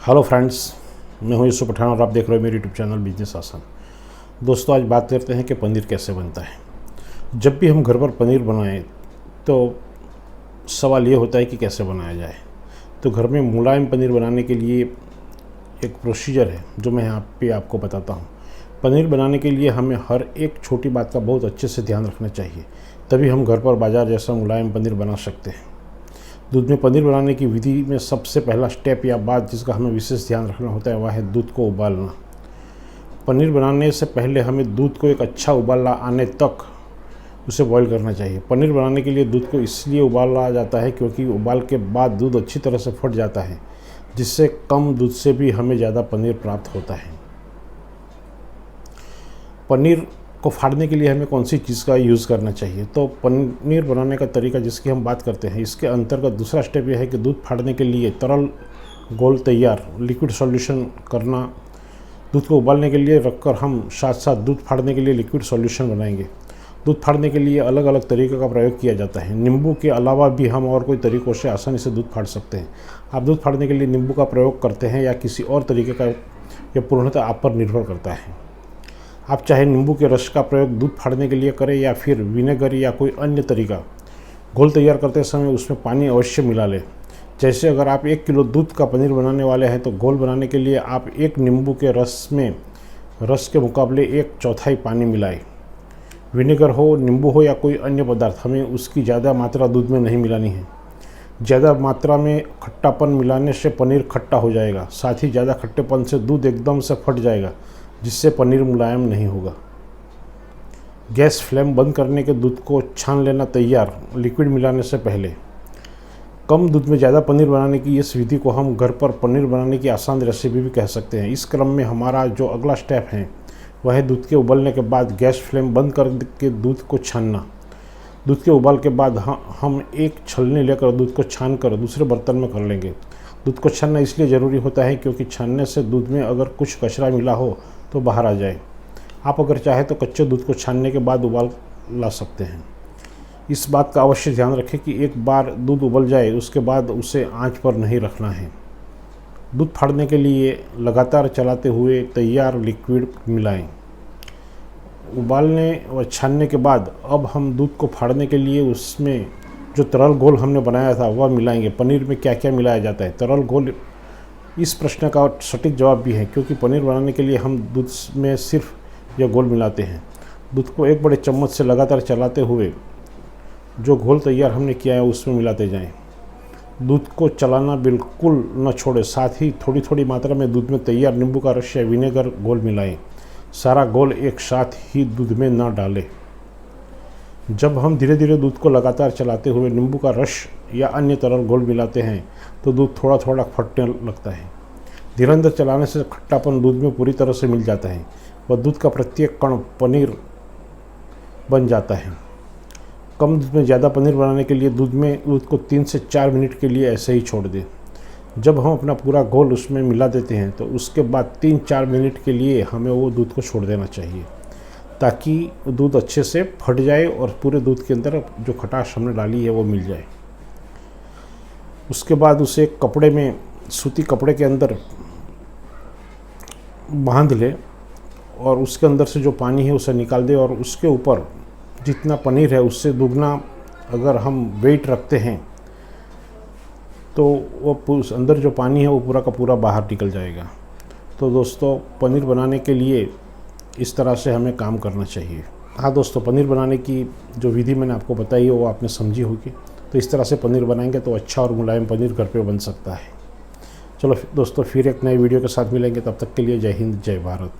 Hello friends, मैं हूं यूसुफ पठान और आप देख रहे हो मेरे यूट्यूब चैनल बिजनेस आसान। दोस्तों, आज बात करते हैं कि पनीर कैसे बनता है। जब भी हम घर पर पनीर बनाएं तो सवाल ये होता है कि कैसे बनाया जाए। तो घर में मुलायम पनीर बनाने के लिए एक प्रोसीजर है जो मैं यहाँ पे आपको बताता हूँ। पनीर बनाने के लिए हमें हर एक छोटी बात का बहुत अच्छे से ध्यान रखना चाहिए, तभी हम घर पर बाज़ार जैसा मुलायम पनीर बना सकते हैं। दूध में पनीर बनाने की विधि में सबसे पहला स्टेप या बात जिसका हमें विशेष ध्यान रखना होता है वह है दूध को उबालना। पनीर बनाने से पहले हमें दूध को एक अच्छा उबाला आने तक उसे बॉईल करना चाहिए। पनीर बनाने के लिए दूध को इसलिए उबाला जाता है क्योंकि उबाल के बाद दूध अच्छी तरह से फट जाता है, जिससे कम दूध से भी हमें ज़्यादा पनीर प्राप्त होता है। पनीर को फाड़ने के लिए हमें कौन सी चीज़ का यूज़ करना चाहिए, तो पनीर बनाने का तरीका जिसकी हम बात करते हैं, इसके अंतर्गत दूसरा स्टेप यह है कि दूध फाड़ने के लिए तरल घोल तैयार लिक्विड सॉल्यूशन करना। दूध को उबालने के लिए रखकर हम साथ साथ दूध फाड़ने के लिए लिक्विड सॉल्यूशन बनाएंगे। दूध फाड़ने के लिए अलग अलग तरीक़े का प्रयोग किया जाता है। नींबू के अलावा भी हम और कोई तरीक़ों से आसानी से दूध फाड़ सकते हैं। आप दूध फाड़ने के लिए नींबू का प्रयोग करते हैं या किसी और तरीके का, यह पूर्णतः आप पर निर्भर करता है। आप चाहे नींबू के रस का प्रयोग दूध फाड़ने के लिए करें या फिर विनेगर या कोई अन्य तरीका। घोल तैयार करते समय उसमें पानी अवश्य मिला लें। जैसे अगर आप 1 किलो दूध का पनीर बनाने वाले हैं तो घोल बनाने के लिए आप 1 नींबू के रस में रस के मुकाबले 1/4 पानी मिलाएं। विनेगर हो, नींबू हो या कोई अन्य पदार्थ, हमें उसकी ज़्यादा मात्रा दूध में नहीं मिलानी है। ज़्यादा मात्रा में खट्टापन मिलाने से पनीर खट्टा हो जाएगा, साथ ही ज़्यादा खट्टेपन से दूध एकदम से फट जाएगा, जिससे पनीर मुलायम नहीं होगा। गैस फ्लेम बंद करने के दूध को छान लेना तैयार लिक्विड मिलाने से पहले। कम दूध में ज़्यादा पनीर बनाने की इस विधि को हम घर पर पनीर बनाने की आसान रेसिपी भी कह सकते हैं। इस क्रम में हमारा जो अगला स्टेप है वह है दूध के उबलने के बाद गैस फ्लेम बंद करके दूध को छानना। दूध के उबाल के बाद हम एक छलनी लेकर दूध को छान कर दूसरे बर्तन में कर लेंगे। दूध को छानना इसलिए ज़रूरी होता है क्योंकि छानने से दूध में अगर कुछ कचरा मिला हो तो बाहर आ जाए। आप अगर चाहें तो कच्चे दूध को छानने के बाद उबाल ला सकते हैं। इस बात का अवश्य ध्यान रखें कि एक बार दूध उबल जाए उसके बाद उसे आंच पर नहीं रखना है। दूध फाड़ने के लिए लगातार चलाते हुए तैयार लिक्विड मिलाएं। उबालने व छानने के बाद अब हम दूध को फाड़ने के लिए उसमें जो तरल घोल हमने बनाया था वह मिलाएंगे। पनीर में क्या क्या मिलाया जाता है? तरल घोल, इस प्रश्न का सटीक जवाब भी है क्योंकि पनीर बनाने के लिए हम दूध में सिर्फ यह घोल मिलाते हैं। दूध को एक बड़े चम्मच से लगातार चलाते हुए जो घोल तैयार हमने किया है उसमें मिलाते जाएं। दूध को चलाना बिल्कुल न छोड़ें, साथ ही थोड़ी थोड़ी मात्रा में दूध में तैयार नींबू का रस या विनेगर घोल मिलाएं। सारा घोल एक साथ ही दूध में न डालें। जब हम धीरे धीरे दूध को लगातार चलाते हुए नींबू का रस या अन्य तरल घोल मिलाते हैं तो दूध थोड़ा थोड़ा फटने लगता है। धीरे चलाने से खट्टापन दूध में पूरी तरह से मिल जाता है व दूध का प्रत्येक कण पनीर बन जाता है। कम दूध में ज़्यादा पनीर बनाने के लिए दूध को 3 से 4 मिनट के लिए ऐसे ही छोड़ दें। जब हम अपना पूरा घोल उसमें मिला देते हैं तो उसके बाद 3-4 मिनट के लिए हमें वो दूध को छोड़ देना चाहिए ताकि दूध अच्छे से फट जाए और पूरे दूध के अंदर जो खटास हमने डाली है वो मिल जाए। उसके बाद उसे कपड़े में, सूती कपड़े के अंदर बांध ले और उसके अंदर से जो पानी है उसे निकाल दे और उसके ऊपर जितना पनीर है उससे दुगना अगर हम वेट रखते हैं तो वो अंदर जो पानी है वो पूरा का पूरा बाहर निकल जाएगा। तो दोस्तों, पनीर बनाने के लिए इस तरह से हमें काम करना चाहिए। हाँ दोस्तों, पनीर बनाने की जो विधि मैंने आपको बताई है वो आपने समझी होगी। तो इस तरह से पनीर बनाएंगे तो अच्छा और मुलायम पनीर घर पे बन सकता है। चलो दोस्तों, फिर एक नए वीडियो के साथ मिलेंगे। तब तक के लिए जय हिंद, जय भारत।